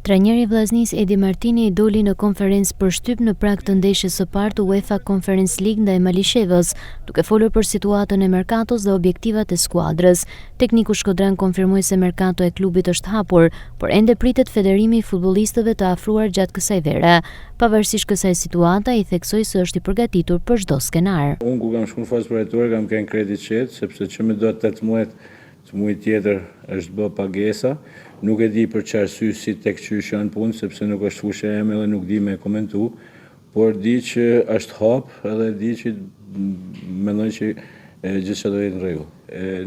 Trajneri i Vllaznisë Edi Martini doli në konferencë për shtyp në prag të ndeshjes së parë të UEFA Conference League ndaj Malishevës, duke folur për situatën e merkatos dhe objektivat e skuadrës. Tekniku shkodran konfirmoi se merkato e klubit është hapur, por ende pritet federimi i futbollistëve të afruar gjatë kësaj vere. Pavarësisht kësaj situata, i theksoi se është i përgatitur për çdo skenar. Unë ku kam shkuar në fazë përjetore kam kënë kredi qetë, sepse që me do 18 të muaj tjetër është bë pagesa. Nuk e di për çfarë arsye si tek qysh janë punë, sepse nuk është fushë eme dhe nuk di me komentu, por di që është hap edhe di që mendoj që gjithçka do jetë në rregull.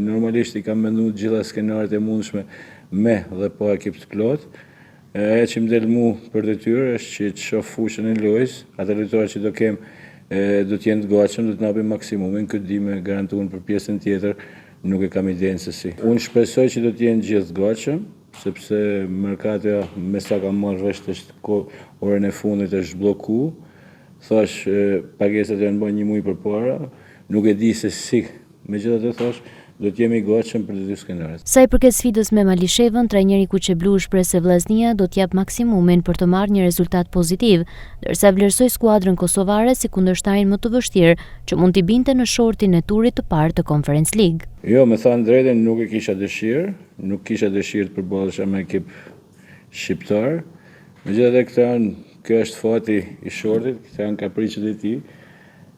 Normalisht i kam menduar gjitha skenaret e mundshme me dhe po ekip të plot. Ajo që më del mu për detyrë është që të shoh fushën e lojës, atë lojtarë që do kem do të jenë të gatshëm, do të napin maksimumin, këtë di me garantuar për pjesën tjetër, nuk e kam idenë se si. Unë shpresoj që do të jenë gjithë të gatshëm, sepse merkatja me sa kam marrë vesh është orën e fundit është blloku. Thash pagesat janë bën një muaj përpara, nuk e di se si. Megjithatë thash do të jemi gatshëm për të dy skenaret. Sa i përket sfidës me Malishevën, trajneri kuqeblu shpreh se Vllaznia do të jap maksimumin për të marrë një rezultat pozitiv, ndërsa vlerësoi skuadrën kosovare si kundërshtarin më të vështirë që mund t'i binte në shortin e turit të parë të Conference League. Jo, me thënë drejtën nuk e kisha dëshirë, nuk kisha dëshirë të përballesha me ekip shqiptar. Megjithatë kjo është fati i shortit, këta janë kapriçet e tij.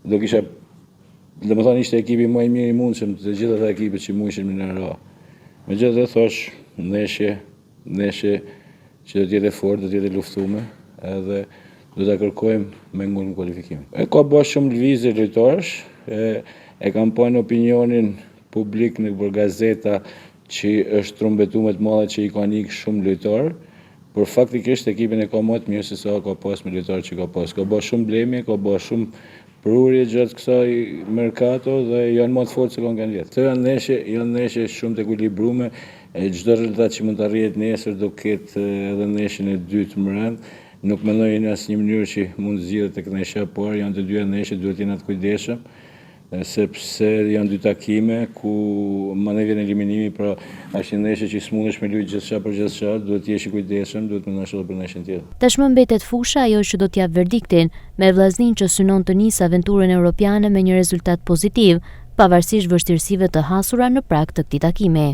Do kisha domethënë ishte ekipi më i mirë i mundshëm të gjitha ata ekipet që mundishin në ra. Megjithatë thosh, ndeshje që do të jetë fort, do të jetë luftueme, edhe do ta kërkojmë me ngulën kualifikimin. Ka bërë shumë lëvizje lojtarësh, e kam pa në opinionin publik në gazeta që është trumbetuar të madhe që i kanë ikë shumë lojtarë, por faktikisht ekipin e ka më të mirë se sa ka pas me lojtarë që ka pas. Ka bërë shumë blemje, ka bërë shumë prurje gjatë kësaj merkato dhe janë më të fortë se kanë vjetë. Këto janë ndeshje shumë të ekuilibrume, çdo rezultat që mund të arrihet nesër do ketë edhe ndeshjen e dytë më rënd. Nuk mendoj në asnjë mënyrë që mund të zgjidhet tek ndeshja e parë, janë të dyja ndeshje, duhet të jeni të kujdesshëm, sepse janë dy takime ku mandej vjen eliminimi, pra është një ndeshje që s'mundesh me luajë gjithçka për gjithçka, duhet të jesh i kujdesshëm, duhet të mendosh edhe për ndeshjen tjetër. Tashmë mbetet fusha ajo që do të jap verdiktin, me Vllaznin që synon të nisë aventurën europiane me një rezultat pozitiv, pavarësisht vështirësive të hasura në prag të këtij takimi.